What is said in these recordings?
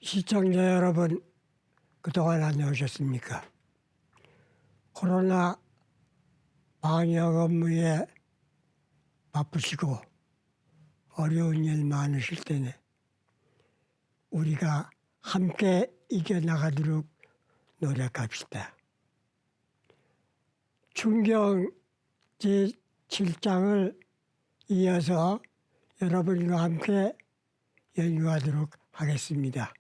시청자 여러분, 그동안 안녕하셨습니까? 코로나 방역 업무에 바쁘시고 어려운 일 많으실 때는 우리가 함께 이겨나가도록 노력합시다. 충경 제7장을 이어서 여러분과 함께 연구하도록 하겠습니다.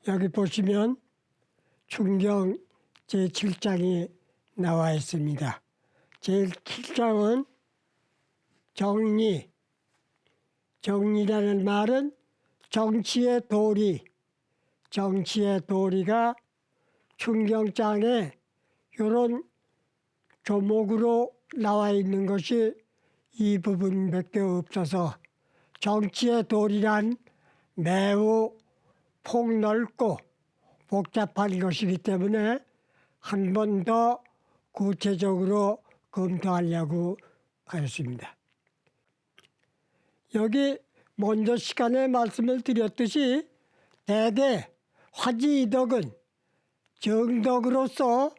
여기 보시면 충경 제7장이 나와 있습니다. 제7장은 정리라는 말은 정치의 도리, 정치의 도리가 충경장에 이런 조목으로 나와 있는 것이 이 부분밖에 없어서 정치의 도리란 매우 폭넓고 복잡한 것이기 때문에 한 번 더 구체적으로 검토하려고 하였습니다. 여기 먼저 시간에 말씀을 드렸듯이 대개 화지이덕은 정덕으로서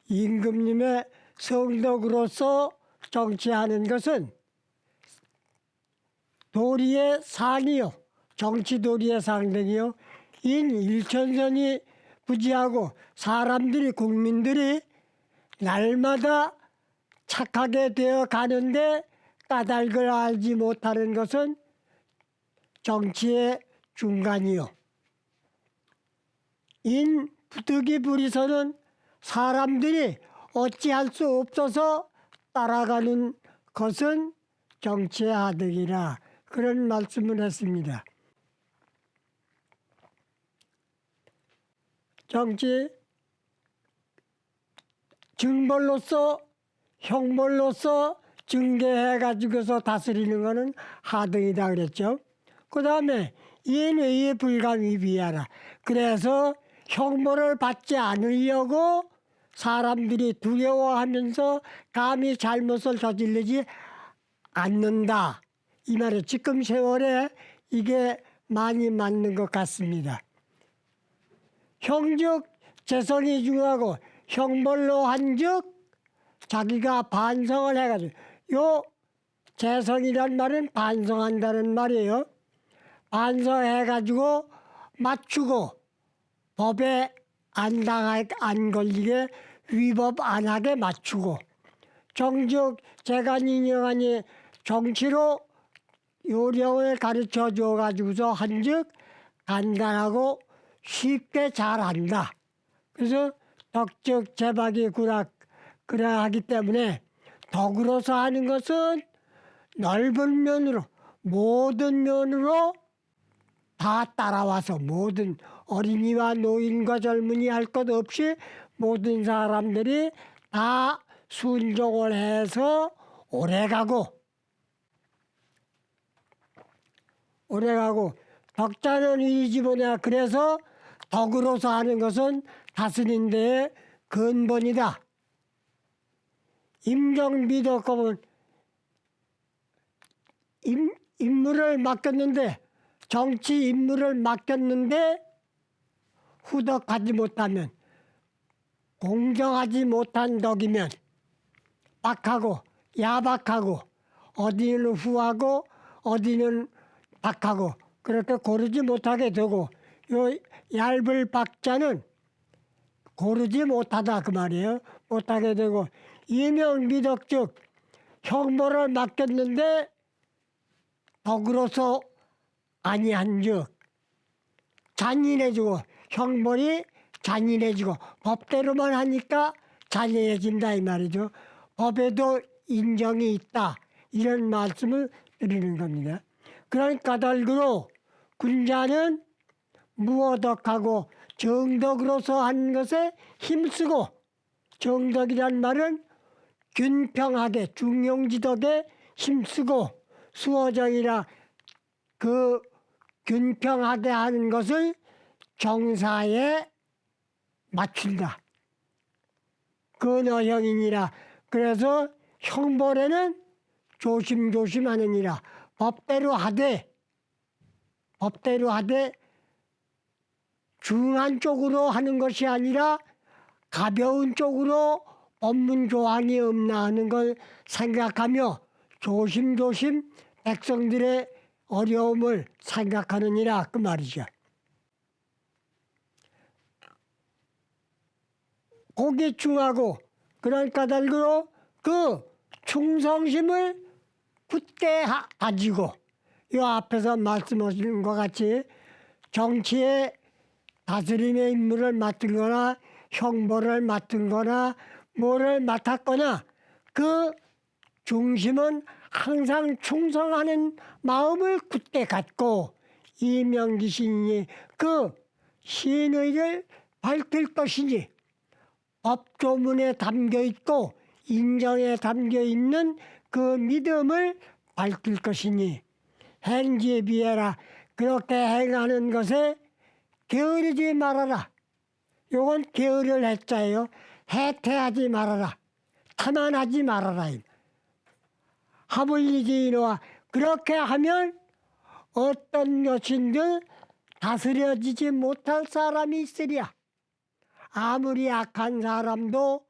임금님의 성덕으로서 정치하는 것은 도리의 상이요, 정치 도리의 상등이요, 일천선이 부지하고 사람들이, 국민들이 날마다 착하게 되어 가는데 까닭을 알지 못하는 것은 정치의 중간이요, 부득이 부리서는 사람들이 어찌할 수 없어서 따라가는 것은 정치의 하등이라, 그런 말씀을 했습니다. 정치 증벌로서, 형벌로서 증개해가지고서 다스리는 것은 하등이다 그랬죠. 그 다음에 인의에 불감이비하라. 그래서 형벌을 받지 않으려고 사람들이 두려워하면서 감히 잘못을 저지르지 않는다. 이 말에 지금 세월에 이게 많이 맞는 것 같습니다. 형즉 재성이 중요하고 형벌로 한즉 자기가 반성을 해가지고, 요 재성이란 말은 반성한다는 말이에요. 반성해가지고 맞추고 법에 안 걸리게, 위법 안 하게 맞추고, 정즉 재간인영하니 정치로 요령을 가르쳐 줘가지고서 한즉 간단하고 쉽게 잘한다. 그래서 덕적 재박이 그래야 하기 때문에 덕으로서 하는 것은 넓은 면으로, 모든 면으로 다 따라와서, 모든 어린이와 노인과 젊은이 할 것 없이 모든 사람들이 다 순종을 해서 오래가고 덕자는 이지보냐. 그래서 덕으로서 하는 것은 다스린 데의 근본이다. 임정비덕법은 임무를 맡겼는데, 정치 임무를 맡겼는데 후덕하지 못하면, 공정하지 못한 덕이면 박하고 야박하고, 어디는 후하고 어디는 박하고, 그렇게 고르지 못하게 되고, 요 얇을 박자는 고르지 못하다 그 말이에요. 못하게 되고, 이명비덕 즉 형벌을 맡겼는데 덕으로서 아니한즉 잔인해지고, 형벌이 잔인해지고 법대로만 하니까 잔인해진다 이 말이죠. 법에도 인정이 있다, 이런 말씀을 드리는 겁니다. 그런 까닭으로 군자는 무어덕하고 정덕으로서 하는 것에 힘쓰고, 정덕이란 말은 균평하게 중용지덕에 힘쓰고, 수어정이라 그 균평하게 하는 것을 정사에 맞춘다. 근어형이니라. 그래서 형벌에는 조심조심하느니라. 법대로 하되 중한 쪽으로 하는 것이 아니라 가벼운 쪽으로 법문 조항이 없나 하는 걸 생각하며 조심조심 백성들의 어려움을 생각하느니라 그 말이죠. 고기 중하고 그런 까닭으로 그 충성심을 굳게 가지고 이 앞에서 말씀하신 것 같이 정치의 다스림의 임무를 맡들거나 형벌을 맡들거나 뭐를 맡았거나 그 중심은 항상 충성하는 마음을 굳게 갖고 이명기 시인이 그 신의를 밝힐 것이니 법조문에 담겨 있고 인정에 담겨 있는 그 믿음을 밝힐 것이니 행지에 비해라. 그렇게 행하는 것에 게으르지 말아라. 요건 게으를 했자예요. 해태하지 말아라. 타만하지 말아라. 하물리지 이노와 그렇게 하면 어떤 여신들 다스려지지 못할 사람이 있으랴. 아무리 악한 사람도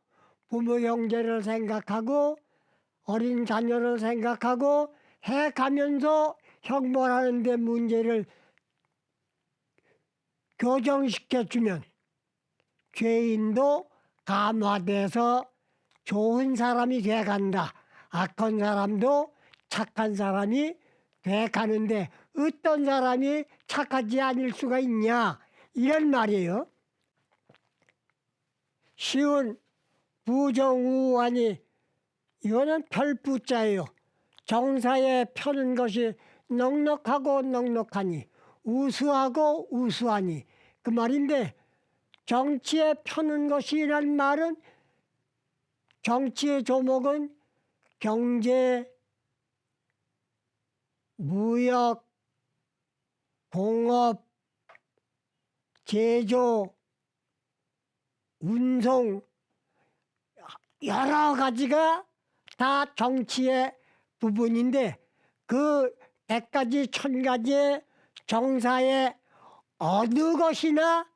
부모 형제를 생각하고 어린 자녀를 생각하고 해가면서 형벌하는 데 문제를 교정시켜주면 죄인도 감화돼서 좋은 사람이 돼간다. 악한 사람도 착한 사람이 돼가는데 어떤 사람이 착하지 않을 수가 있냐 이런 말이에요. 쉬운 부정우환이 이거는 별부자예요. 정사에 펴는 것이 넉넉하고 넉넉하니 우수하고 우수하니 그 말인데 정치에 펴는 것이란 말은 정치의 조목은 경제, 무역, 공업, 제조, 운송 여러 가지가 다 정치의 부분인데 그 100가지 1000가지의 정사에 어느 것이나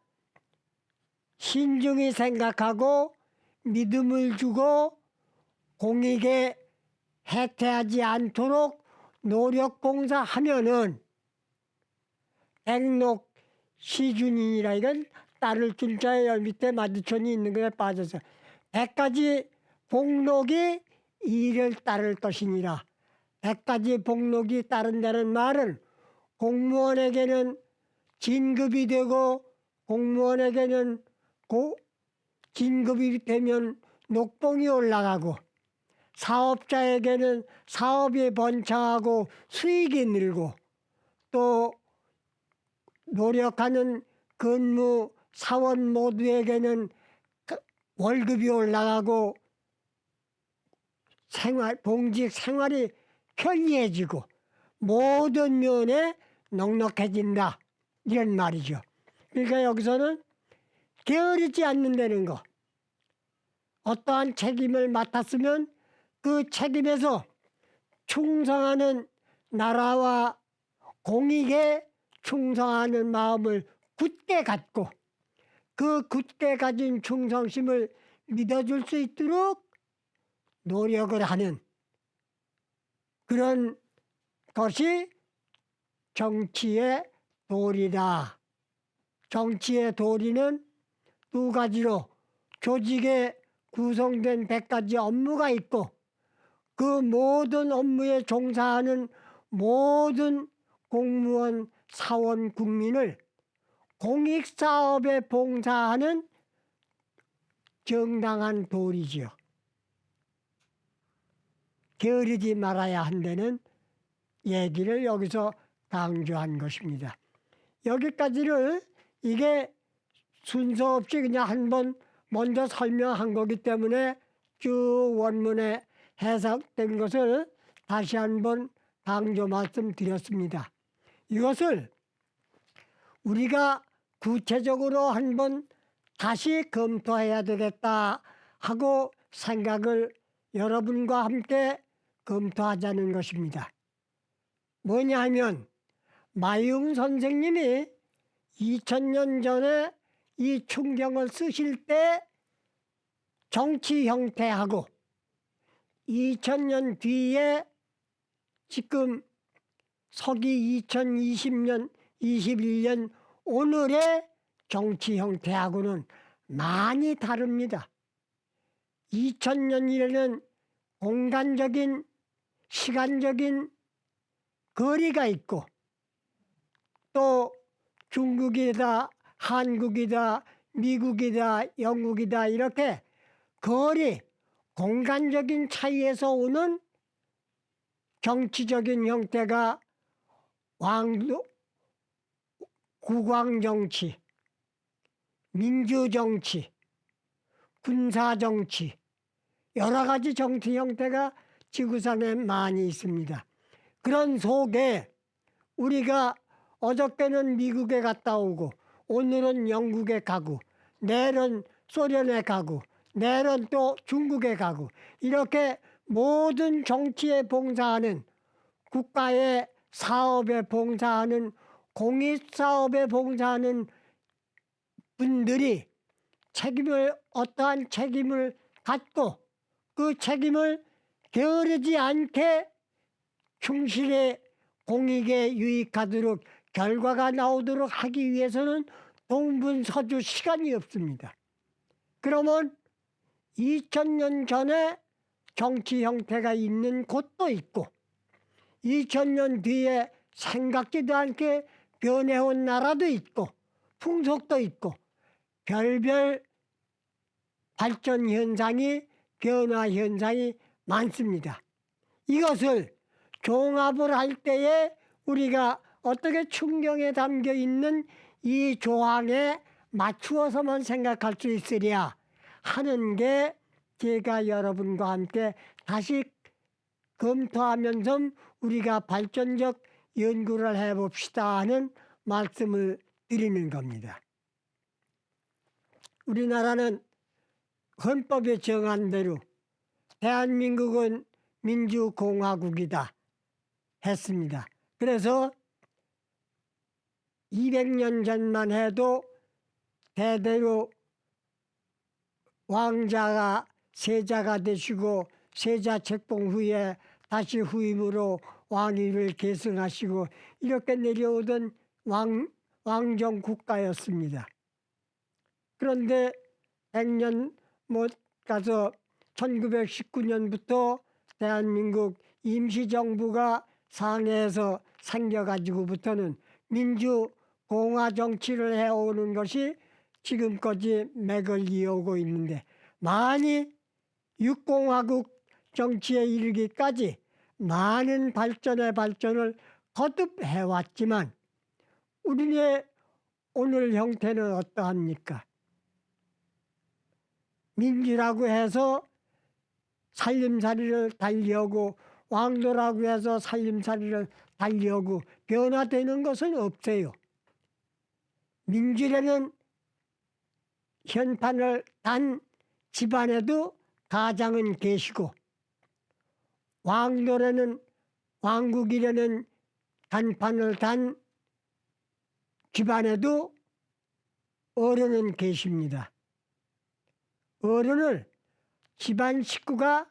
신중히 생각하고 믿음을 주고 공익에 해태하지 않도록 노력 봉사하면은 백록 시준이라 이건 딸을 준자에 밑에 마주천이 있는 것에 빠져서 100가지 복록이 이를 따를 것이니라. 100가지 복록이 따른다는 말은 공무원에게는 진급이 되고 공무원에게는 진급이 되면 녹봉이 올라가고 사업자에게는 사업이 번창하고 수익이 늘고 또 노력하는 근무 사원 모두에게는 월급이 올라가고 봉직 생활이 편리해지고 모든 면에 넉넉해진다 이런 말이죠. 그러니까 여기서는 게으르지 않는다는 거. 어떠한 책임을 맡았으면 그 책임에서 충성하는 나라와 공익에 충성하는 마음을 굳게 갖고 그 굳게 가진 충성심을 믿어줄 수 있도록 노력을 하는 그런 것이 정치의 도리다. 정치의 도리는 두 가지로 조직에 구성된 100가지 업무가 있고 그 모든 업무에 종사하는 모든 공무원, 사원, 국민을 공익사업에 봉사하는 정당한 도리지요. 게으르지 말아야 한다는 얘기를 여기서 강조한 것입니다. 여기까지를 이게 순서 없이 그냥 한번 먼저 설명한 거기 때문에 쭉 원문에 해석된 것을 다시 한번 강조 말씀드렸습니다. 이것을 우리가 구체적으로 한번 다시 검토해야 되겠다 하고 생각을 여러분과 함께 검토하자는 것입니다. 뭐냐 하면 마이웅 선생님이 2000년 전에 이 충경을 쓰실 때 정치 형태하고 2000년 뒤에 지금 서기 2020년, 21년 오늘의 정치 형태하고는 많이 다릅니다. 2000년에는 공간적인, 시간적인 거리가 있고 또 중국이다, 한국이다, 미국이다, 영국이다 이렇게 거리, 공간적인 차이에서 오는 정치적인 형태가 국왕정치, 민주정치, 군사정치 여러 가지 정치 형태가 지구상에 많이 있습니다. 그런 속에 우리가 어저께는 미국에 갔다 오고 오늘은 영국에 가고 내일은 소련에 가고 내일은 또 중국에 가고 이렇게 모든 정치에 봉사하는 국가의 사업에 봉사하는 공익사업에 봉사하는 분들이 어떠한 책임을 갖고 그 책임을 게으르지 않게 충실히 공익에 유익하도록 결과가 나오도록 하기 위해서는 동분서주 시간이 없습니다. 그러면 2000년 전에 정치 형태가 있는 곳도 있고 2000년 뒤에 생각지도 않게 변해온 나라도 있고 풍속도 있고 별별 발전 현상이 변화 현상이 많습니다. 이것을 종합을 할 때에 우리가 어떻게 충경에 담겨 있는 이 조항에 맞추어서만 생각할 수 있으랴 하는 게 제가 여러분과 함께 다시 검토하면서 우리가 발전적 연구를 해봅시다 하는 말씀을 드리는 겁니다. 우리나라는 헌법에 정한 대로 대한민국은 민주공화국이다 했습니다. 그래서 200년 전만 해도 대대로 왕자가 세자가 되시고 세자 책봉 후에 다시 후임으로 왕위를 계승하시고 이렇게 내려오던 왕정 국가였습니다. 그런데 100년 못 가서 1919년부터 대한민국 임시정부가 상해에서 생겨가지고부터는 민주공화 정치를 해오는 것이 지금까지 맥을 이어오고 있는데 많이 육공화국 정치에 이르기까지 많은 발전을 거듭해왔지만 우리의 오늘 형태는 어떠합니까? 민주라고 해서 살림살이를 달리하고 왕도라고 해서 살림살이를 달리하고 변화되는 것은 없어요. 민주라는 현판을 단 집안에도 가장은 계시고 왕국이라는 단판을 단 집안에도 어른은 계십니다. 어른을 집안 식구가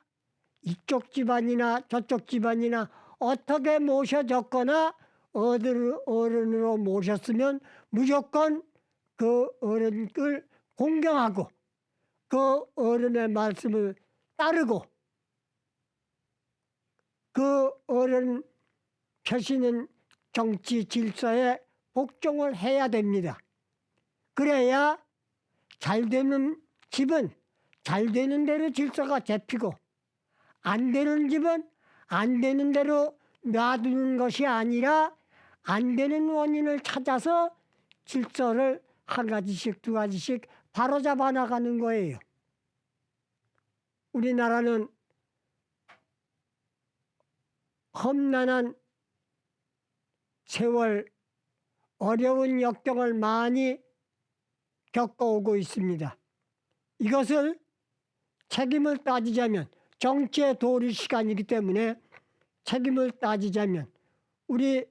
이쪽 집안이나 저쪽 집안이나 어떻게 모셔졌거나 어른으로 모셨으면 무조건 그 어른을 공경하고 그 어른의 말씀을 따르고 그 어른 펴시는 정치 질서에 복종을 해야 됩니다. 그래야 잘 되는 집은 잘 되는 대로 질서가 잡히고 안 되는 집은 안 되는 대로 놔두는 것이 아니라 안 되는 원인을 찾아서 질서를 한 가지씩 두 가지씩 바로잡아 나가는 거예요. 우리나라는 험난한 세월, 어려운 역경을 많이 겪어오고 있습니다. 이것을 책임을 따지자면 정치의 도리 시간이기 때문에 책임을 따지자면 우리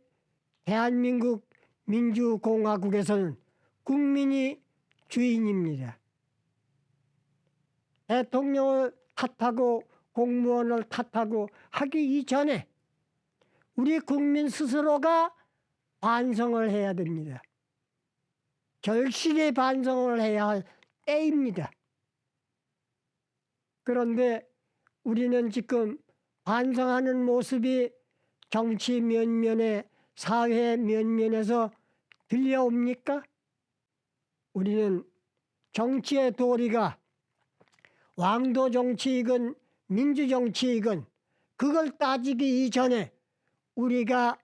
대한민국 민주공화국에서는 국민이 주인입니다. 대통령을 탓하고 공무원을 탓하고 하기 이전에 우리 국민 스스로가 반성을 해야 됩니다. 절실히 반성을 해야 할 때입니다. 그런데 우리는 지금 반성하는 모습이 정치 면면에 사회 면면에서 들려옵니까? 우리는 정치의 도리가 왕도 정치이건 민주정치이건 그걸 따지기 이전에 우리가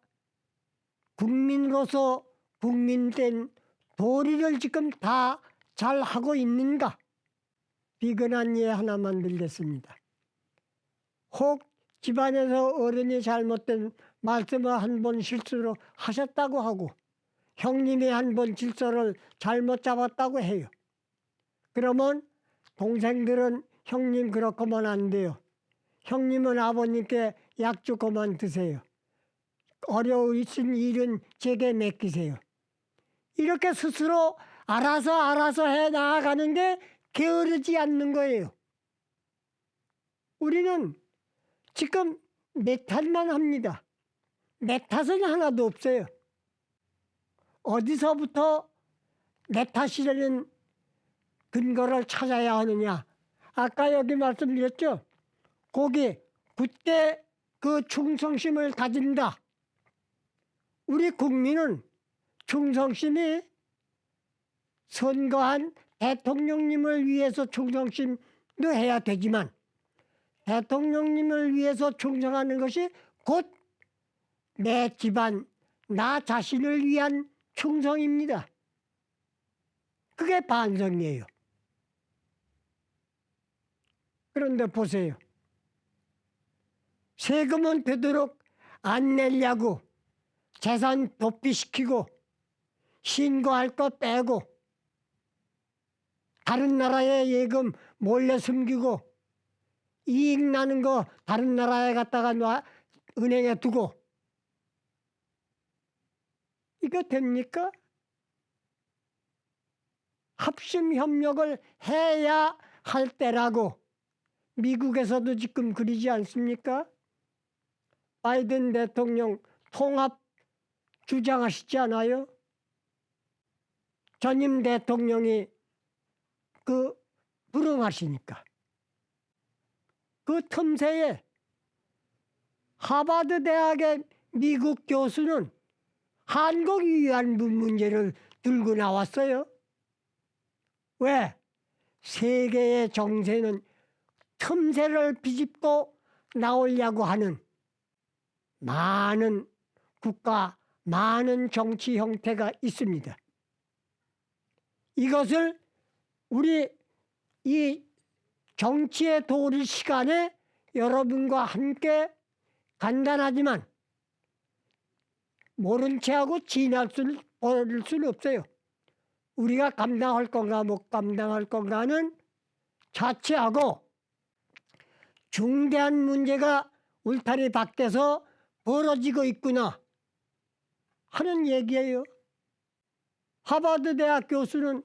국민으로서 국민된 도리를 지금 다 잘하고 있는가? 비근한 예 하나만 들겠습니다. 혹 집안에서 어른이 잘못된 말씀을 한 번 실수로 하셨다고 하고 형님이 한 번 질서를 잘못 잡았다고 해요. 그러면 동생들은 형님 그렇게만 안 돼요. 형님은 아버님께 약주 그만 드세요. 어려우신 일은 제게 맡기세요. 이렇게 스스로 알아서 해 나아가는 게 게으르지 않는 거예요. 우리는 지금 내 탓만 합니다. 내 탓은 하나도 없어요. 어디서부터 내 탓이라는 근거를 찾아야 하느냐. 아까 여기 말씀드렸죠. 거기 굳게 그 충성심을 가진다. 우리 국민은 충성심이 선거한 대통령님을 위해서 충성심도 해야 되지만 대통령님을 위해서 충성하는 것이 곧 내 집안, 나 자신을 위한 충성입니다. 그게 반성이에요. 그런데 보세요. 세금은 되도록 안 내려고 재산 도피시키고 신고할 거 빼고 다른 나라의 예금 몰래 숨기고 이익 나는 거 다른 나라에 갖다가 은행에 두고 이거 됩니까? 합심 협력을 해야 할 때라고 미국에서도 지금 그러지 않습니까? 바이든 대통령 통합 주장하시지 않아요? 전임 대통령이 불응하시니까. 그 틈새에 하버드 대학의 미국 교수는 한국 위안부 문제를 들고 나왔어요. 왜? 세계의 정세는 틈새를 비집고 나오려고 하는 많은 국가, 많은 정치 형태가 있습니다. 이것을 우리 이 정치의 도리 시간에 여러분과 함께 간단하지만 모른 체하고 버릴 수는 없어요. 우리가 감당할 건가 못 감당할 건가는 자체하고 중대한 문제가 울타리 밖에서 벌어지고 있구나 하는 얘기예요. 하버드 대학 교수는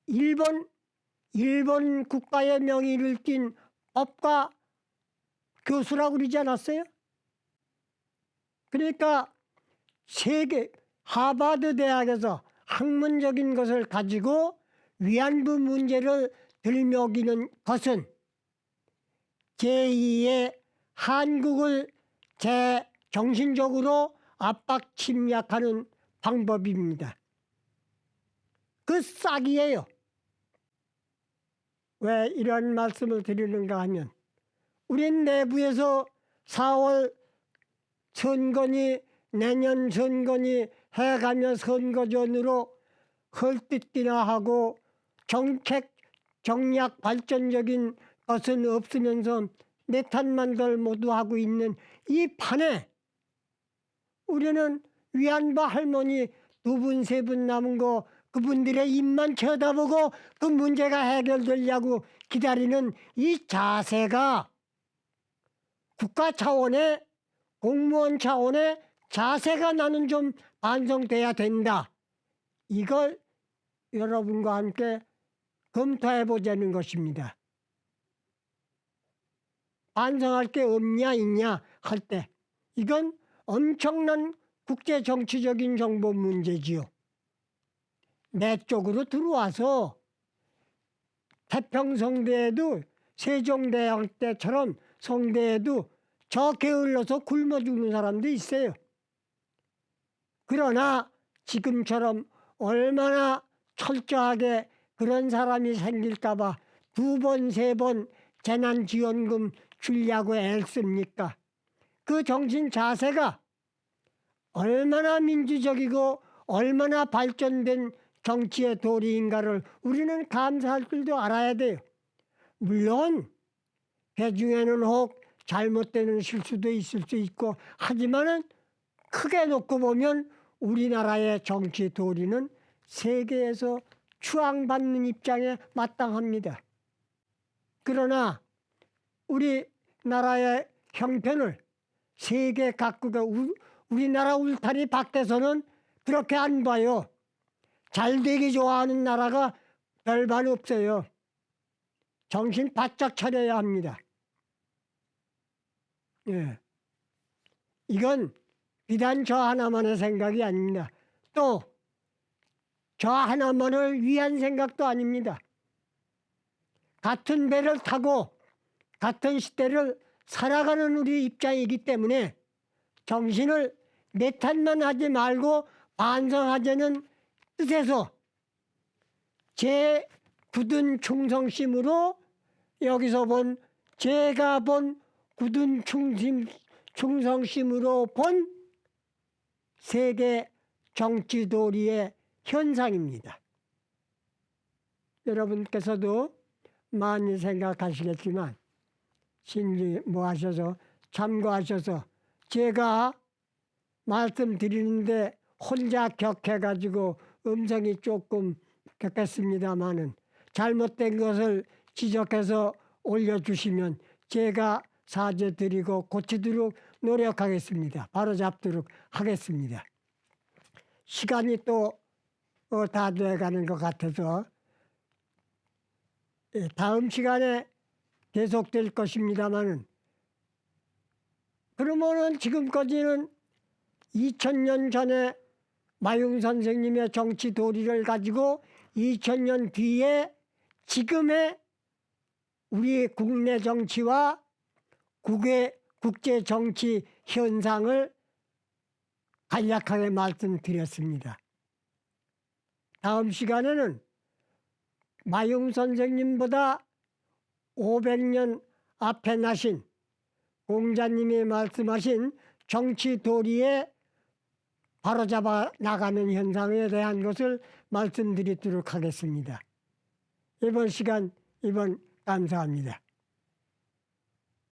일본 국가의 명의를 띤 법과 교수라고 그러지 않았어요? 그러니까 세계 하버드 대학에서 학문적인 것을 가지고 위안부 문제를 들먹이는 것은 제2의 한국을 정신적으로 압박 침략하는 방법입니다. 그 싹이에요. 왜 이런 말씀을 드리는가 하면 우린 내부에서 4월 선거니 내년 선거니 해가며 선거 전으로 헐뜯기나 하고 정책 정략 발전적인 것은 없으면서 내 탓만들 모두 하고 있는 이 판에 우리는 위안부 할머니 2분, 3분 남은 거 그분들의 입만 쳐다보고 그 문제가 해결되려고 기다리는 이 자세가 국가 차원의 공무원 차원의 자세가 나는 좀 반성돼야 된다. 이걸 여러분과 함께 검토해 보자는 것입니다. 반성할 게 없냐 있냐 할 때 이건 엄청난 국제 정치적인 정보 문제지요. 내 쪽으로 들어와서 태평성대에도 세종대왕 때처럼 성대에도 저 게을러서 굶어 죽는 사람도 있어요. 그러나 지금처럼 얼마나 철저하게 그런 사람이 생길까봐 2번, 3번 재난지원금 주려고 애씁니까? 그 정신 자세가 얼마나 민주적이고 얼마나 발전된 정치의 도리인가를 우리는 감사할 줄도 알아야 돼요. 물론 그 중에는 혹 잘못되는 실수도 있을 수 있고 하지만은 크게 놓고 보면 우리나라의 정치 도리는 세계에서 추앙받는 입장에 마땅합니다. 그러나 우리나라의 형편을 세계 각국의 우리나라 울타리 밖에서는 그렇게 안 봐요. 잘 되기 좋아하는 나라가 별반 없어요. 정신 바짝 차려야 합니다. 예. 이건 비단 저 하나만의 생각이 아닙니다. 또 저 하나만을 위한 생각도 아닙니다. 같은 배를 타고 같은 시대를 살아가는 우리 입장이기 때문에 정신을 내 탓만 하지 말고 반성하자는 뜻에서 제 굳은 충성심으로 여기서 본 제가 본 굳은 충성심으로 본 세계 정치도리의 현상입니다. 여러분께서도 많이 생각하시겠지만 신지 하셔서 참고하셔서 제가 말씀드리는데 혼자 격해가지고 음성이 조금 격했습니다마는 잘못된 것을 지적해서 올려주시면 제가 사죄드리고 고치도록 노력하겠습니다. 바로잡도록 하겠습니다. 시간이 또 다 돼가는 것 같아서 다음 시간에 계속될 것입니다마는 그러면은 지금까지는 2000년 전에 마용 선생님의 정치 도리를 가지고 2000년 뒤에 지금의 우리 국내 정치와 국제 정치 현상을 간략하게 말씀드렸습니다. 다음 시간에는 마용 선생님보다 500년 앞에 나신 공자님이 말씀하신 정치 도리에 바로잡아 나가는 현상에 대한 것을 말씀드리도록 하겠습니다. 이번 시간 감사합니다.